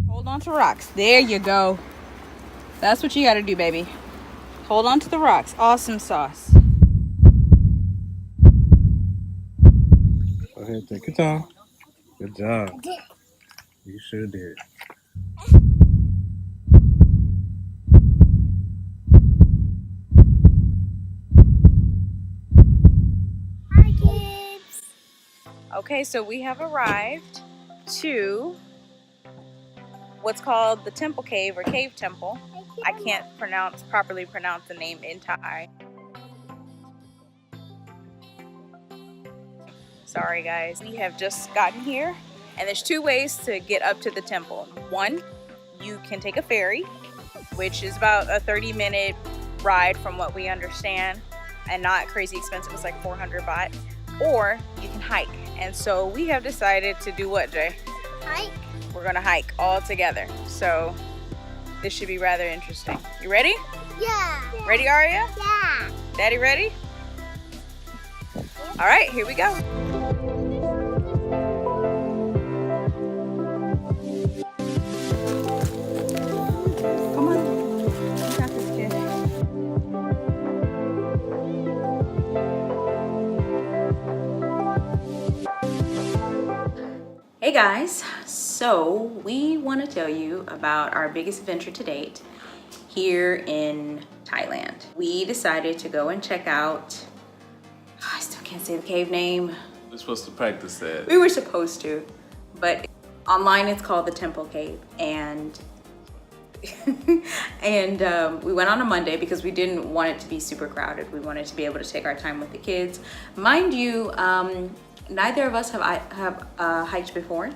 Hold on to rocks. There you go. That's what you gotta do, baby. Hold on to the rocks. Awesome sauce. Go ahead, take your time. Good job. You sure did. Hi, kids. Okay, so we have arrived to what's called the Temple Cave or Cave Temple. I can't properly pronounce the name in Thai. Sorry guys, we have just gotten here and there's two ways to get up to the temple. One, you can take a ferry, which is about a 30-minute ride from what we understand and not crazy expensive. It's like 400 baht. Or you can hike. And so we have decided to do what, Jay? Hike. We're gonna hike all together. So this should be rather interesting. You ready? Yeah. Ready, Aria? Yeah. Daddy ready? All right, here we go. Come on. You got this, kid. Hey guys, so we want to tell you about our biggest adventure to date here in Thailand. We decided to go and check out, I still can't say the cave name. We're supposed to practice that. We were supposed to, but online it's called the Temple Cave. And we went on a Monday because we didn't want it to be super crowded. We wanted to be able to take our time with the kids. Mind you, neither of us have hiked before,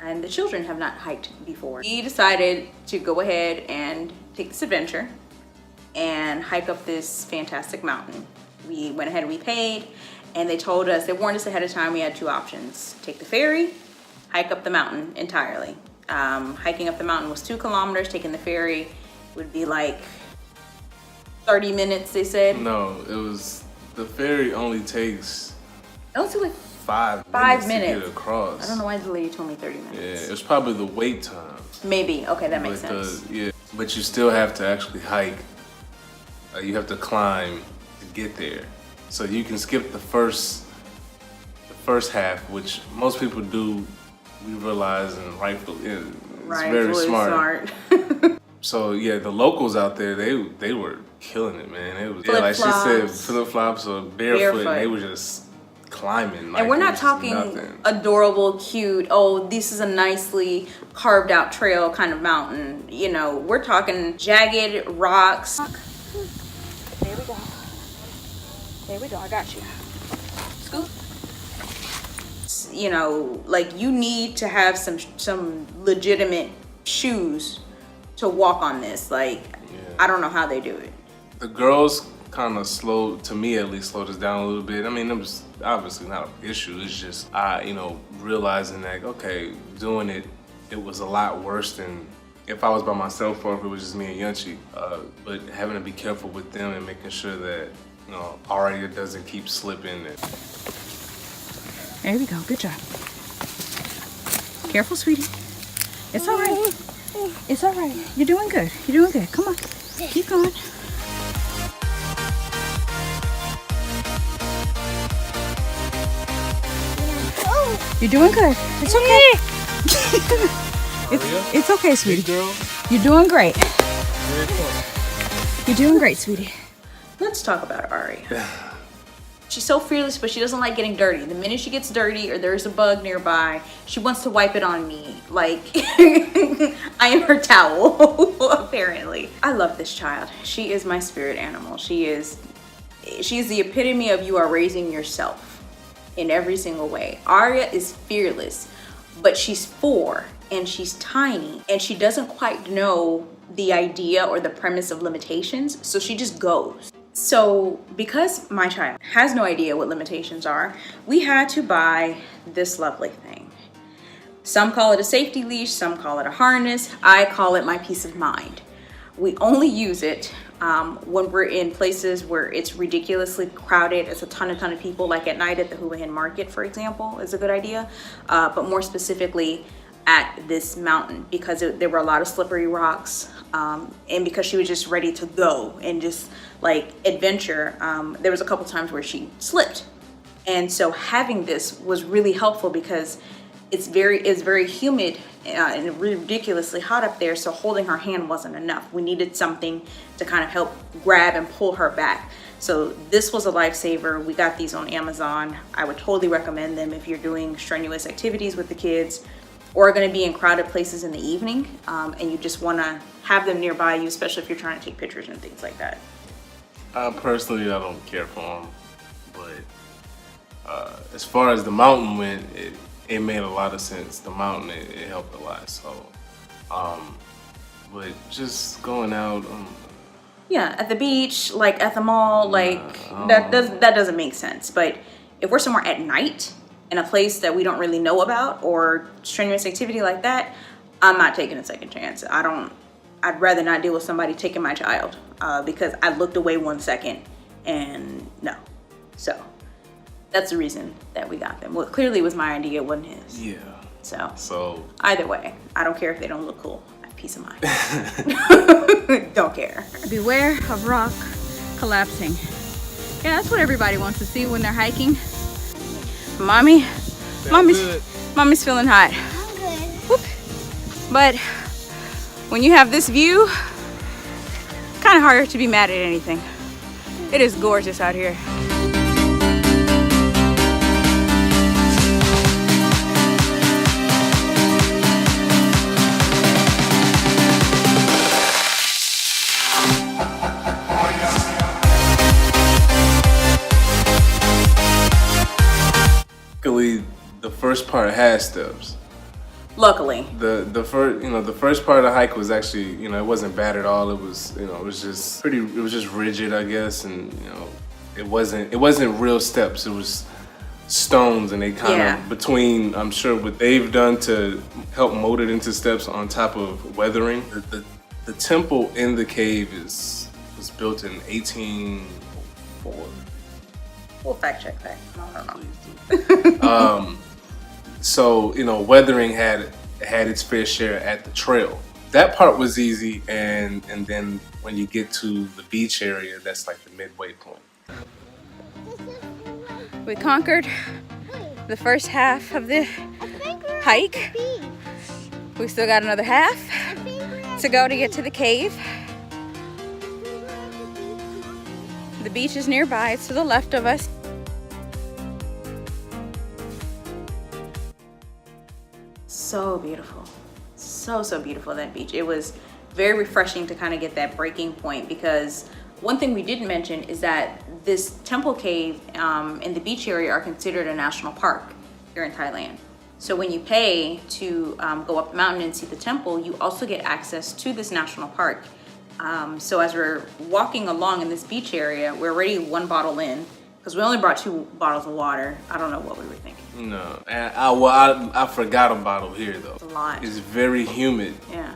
and the children have not hiked before. We decided to go ahead and take this adventure and hike up this fantastic mountain. We went ahead and we paid, and they told us, they warned us ahead of time we had two options. Take the ferry, hike up the mountain entirely. Hiking up the mountain was 2 kilometers, taking the ferry would be like 30 minutes, they said. No, it was, the ferry only takes It was like 5 minutes to get across. I don't know why the lady told me 30 minutes. Yeah, it was probably the wait time. Maybe, okay, that makes sense. But you still have to actually hike. You have to climb to get there. So you can skip the first half, which most people do. We realize, and rightfully, it's very smart. So yeah, the locals out there, they were killing it, man. It was like she said, flip flops or barefoot. And they were just climbing. Like, and we're not talking adorable, cute, oh, this is a nicely carved out trail kind of mountain. You know, we're talking jagged rocks. There we go. There we go, I got you. Scoop. You know, like you need to have some legitimate shoes to walk on this. Like, I don't know how they do it. The girls kind of slowed, to me at least, slowed us down a little bit. I mean, it was obviously not an issue. It's just, you know, realizing that, okay, doing it, it was a lot worse than if I was by myself or if it was just me and Yunchi. But having to be careful with them and making sure that, you know, Aria doesn't keep slipping. There we go, good job. Careful, sweetie. It's all right. It's all right. You're doing good. You're doing good. Come on, keep going. You're doing good. It's okay. It's okay, sweetie. Girl. You're doing great. You're doing great, sweetie. Let's talk about Aria. She's so fearless, but she doesn't like getting dirty. The minute she gets dirty or there's a bug nearby, she wants to wipe it on me. Like, I am her towel, apparently. I love this child. She is my spirit animal. She is the epitome of you are raising yourself in every single way. Aria is fearless, but she's 4 and she's tiny and she doesn't quite know the idea or the premise of limitations, so she just goes. So because my child has no idea what limitations are, we had to buy this lovely thing. Some call it a safety leash, some call it a harness. I call it my peace of mind. We only use it when we're in places where it's ridiculously crowded. It's a ton of people, like at night at the Hua Hin market, for example, is a good idea. But more specifically at this mountain, because there were a lot of slippery rocks, and because she was just ready to go and just like adventure. There was a couple times where she slipped. And so having this was really helpful because it's very humid and ridiculously hot up there. So holding her hand wasn't enough. We needed something to kind of help grab and pull her back. So this was a lifesaver. We got these on Amazon. I would totally recommend them if you're doing strenuous activities with the kids or are going to be in crowded places in the evening, and you just want to have them nearby you, especially if you're trying to take pictures and things like that. Personally, I don't care for them, but as far as the mountain went, it made a lot of sense. The mountain, it helped a lot. So, but just going out. Yeah, at the beach, like at the mall, like that doesn't make sense. But if we're somewhere at night in a place that we don't really know about or strenuous activity like that, I'm not taking a second chance. I'd rather not deal with somebody taking my child because I looked away 1 second and no. So that's the reason that we got them. Well, clearly it was my idea, it wasn't his. Yeah. So either way, I don't care if they don't look cool. I have peace of mind. Don't care. Beware of rock collapsing. Yeah, that's what everybody wants to see when they're hiking. Mommy's feeling hot. I'm good. Whoop. But when you have this view, kind of hard to be mad at anything. It is gorgeous out here. Luckily, the first part had steps. Luckily. The first part of the hike was actually, it wasn't bad at all. It was, it was just rigid, I guess, and it wasn't real steps. It was stones, and they kind of between, I'm sure, what they've done to help mold it into steps on top of weathering. The temple in the cave was built in 1804. We'll fact check that. I don't know. So, weathering had its fair share at the trail. That part was easy, and then when you get to the beach area, that's like the midway point. We conquered the first half of the hike. We still got another half to go to get to the cave. The beach is nearby, it's to the left of us. So beautiful. So beautiful, that beach. It was very refreshing to kind of get that breaking point, because one thing we didn't mention is that this temple cave and the beach area are considered a national park here in Thailand. So when you pay to go up the mountain and see the temple, you also get access to this national park. So as we're walking along in this beach area, we're already 1 bottle in, because we only brought 2 bottles of water. I don't know what we were thinking. No, and I forgot a bottle here though. It's a lot. It's very humid. Yeah.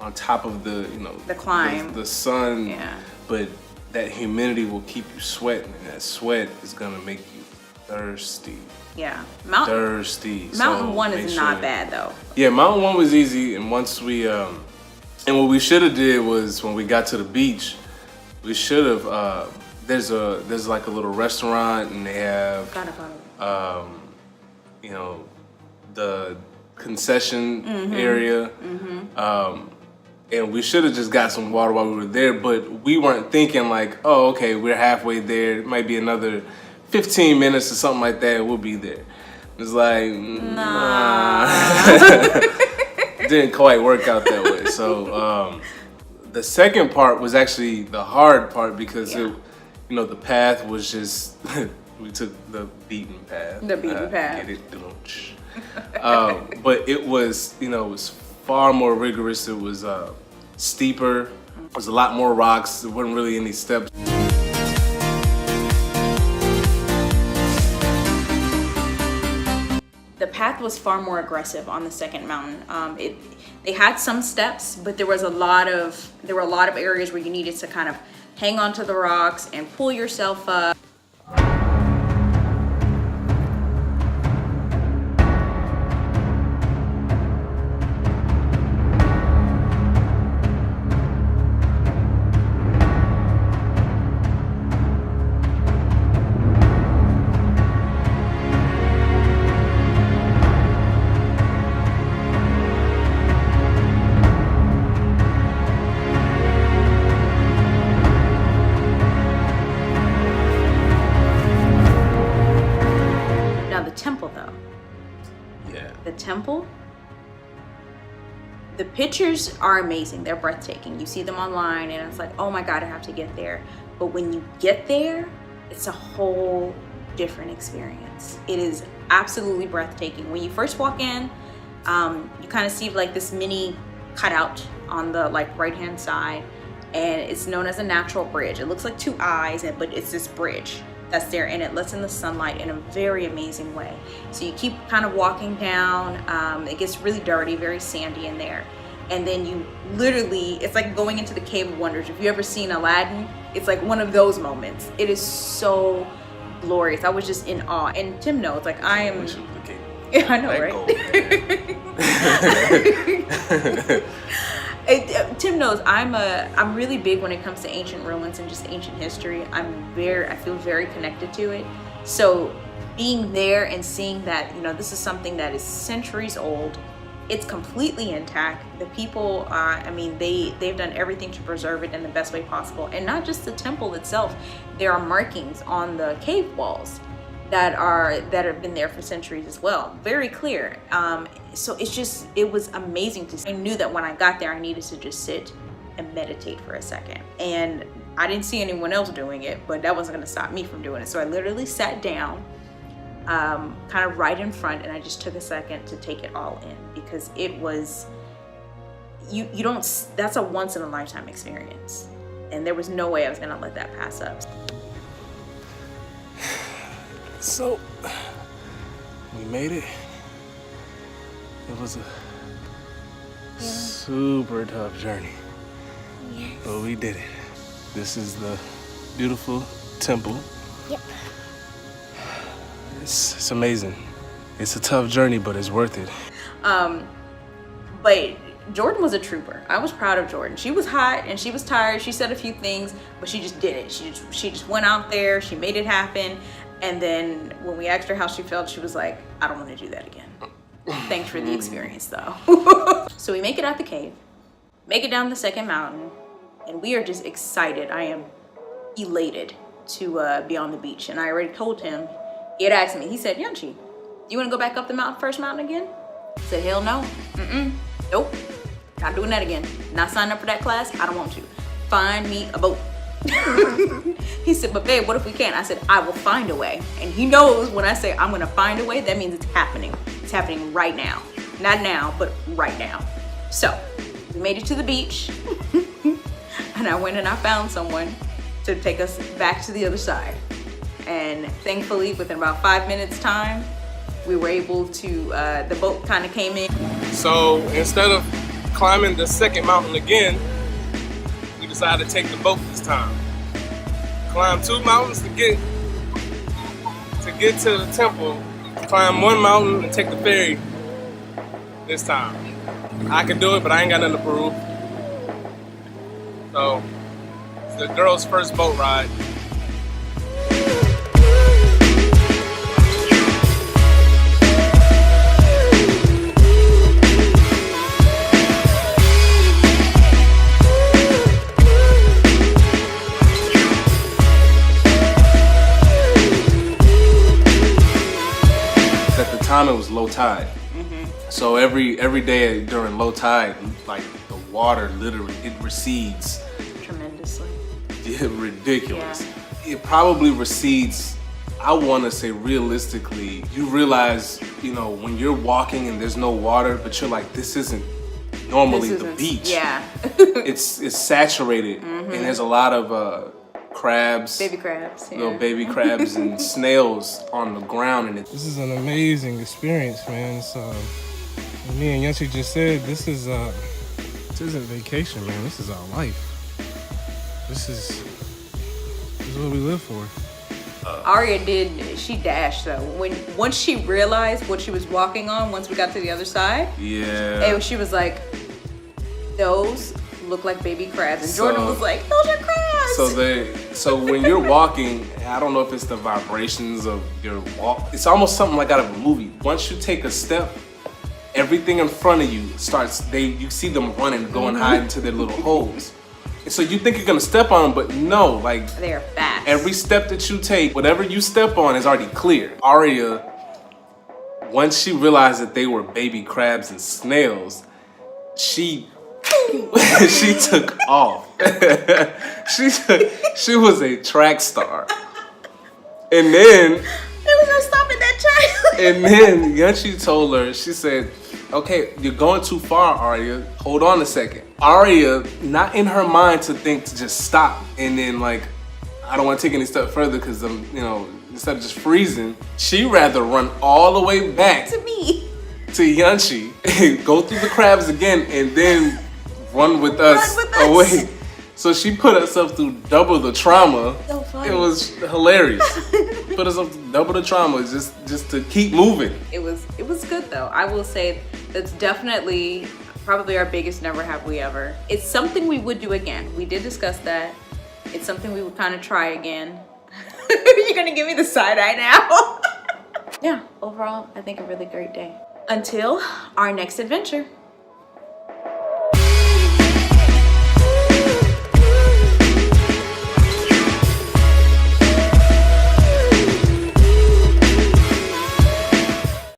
On top of the the climb, the sun. Yeah. But that humidity will keep you sweating, and that sweat is gonna make you thirsty. Yeah. Thirsty. Mountain So 1 is make not sure- bad though. Yeah, Mountain 1 was easy, and once we and what we should have did was when we got to the beach, we should have there's like a little restaurant, and they have Got about it. the concession area, and we should have just got some water while we were there, but we weren't thinking like, oh, okay, we're halfway there, it might be another 15 minutes or something like that, we'll be there. It's like, nah. Didn't quite work out that way. So the second part was actually the hard part, because the path was just we took the beaten path. The beaten path. Get it? But it was, it was far more rigorous. It was steeper. There was a lot more rocks. There wasn't really any steps. The path was far more aggressive on the second mountain. They had some steps, but there were a lot of areas where you needed to kind of hang onto the rocks and pull yourself up. Temple, the pictures are amazing. They're breathtaking. You see them online and it's like, oh my God, I have to get there. But when you get there, it's a whole different experience. It is absolutely breathtaking. When you first walk in, you kind of see like this mini cutout on the like right hand side, and it's known as a natural bridge. It looks like two eyes, but it's this bridge that's there, and it lets in the sunlight in a very amazing way. So you keep kind of walking down. It gets really dirty, very sandy in there, and then you literally, it's like going into the Cave of Wonders. If you ever seen Aladdin, it's like one of those moments. It is so glorious. I was just in awe. And Tim knows, like I am. Yeah, I know, right? Tim knows I'm really big when it comes to ancient ruins and just ancient history. I feel very connected to it. So being there and seeing that, you know, this is something that is centuries old, it's completely intact. The people, I mean, they've done everything to preserve it in the best way possible. And not just the temple itself, there are markings on the cave walls that have been there for centuries as well. Very clear. So it was amazing to see. I knew that when I got there, I needed to just sit and meditate for a second. And I didn't see anyone else doing it, but that wasn't gonna stop me from doing it. So I literally sat down, kind of right in front, and I just took a second to take it all in, because it was, that's a once in a lifetime experience. And there was no way I was gonna let that pass up. So, we made it. It was a super tough journey, but we did it. This is the beautiful temple. Yep. It's amazing. It's a tough journey, but it's worth it. But Jordan was a trooper. I was proud of Jordan. She was hot and she was tired. She said a few things, but she just did it. She just went out there. She made it happen. And then when we asked her how she felt, she was like, I don't want to do that again. Thanks for the experience though. So we make it out the cave, make it down the second mountain, and we are just excited. I am elated to be on the beach. And I already told him, he had asked me, he said, Yanchi, you want to go back up the first mountain again? I said, hell no. Nope. Not doing that again. Not signing up for that class. I don't want to. Find me a boat. He said, but babe, what if we can't? I said, I will find a way. And he knows when I say I'm gonna find a way, that means it's happening. It's happening right now. Not now, but right now. So we made it to the beach and I went and I found someone to take us back to the other side. And thankfully, within about 5 minutes time, we were able to, the boat kind of came in. So instead of climbing the second mountain again, we decided to take the boat this time. Climb 2 mountains to get to the temple, climb 1 mountain and take the ferry this time. I can do it, but I ain't got nothing to prove. So it's the girls' first boat ride. Time it was low tide, so every day during low tide, like the water literally it recedes Tremendously. Yeah, ridiculous. It probably recedes, I want to say realistically, you realize, you know, when you're walking and there's no water, but you're like, this isn't normally the beach. Yeah. it's saturated, and there's a lot of crabs, Baby crabs. Yeah. little baby crabs and snails on the ground, and This is an amazing experience, man. Me and Yanchi just said this isn't vacation, man. This is our life. This is what we live for. Arya she dashed though. Once she realized what she was walking on, once we got to the other side, Yeah. she was like, those look like baby crabs. And Jordan was like, those are crabs. So when you're walking, I don't know if it's the vibrations of your walk. It's almost something like out of a movie. Once you take a step, everything in front of you starts, you see them running, going hide into their little holes. And so you think you're gonna step on them, but no, like they're fast. every step that you take, whatever you step on is already clear. Arya, once she realized that they were baby crabs and snails, she took off. she was a track star. And then there was no stopping that child. and then Yanchi told her, she said, okay, you're going too far, Arya. Hold on a second. Arya, not in her mind to think to just stop and then like, I don't want to take any step further because I'm, instead of just freezing, she rather run all the way back To me. to Yanchi, go through the crabs again, and then run with us away. So she put herself through double the trauma. So funny. It was hilarious. Put herself through double the trauma just to keep moving. It was good though. I will say that's definitely probably our biggest never have we ever. It's something we would do again. We did discuss that. It's something we would kind of try again. You're gonna give me the side eye now. Yeah, overall, I think a really great day. Until our next adventure.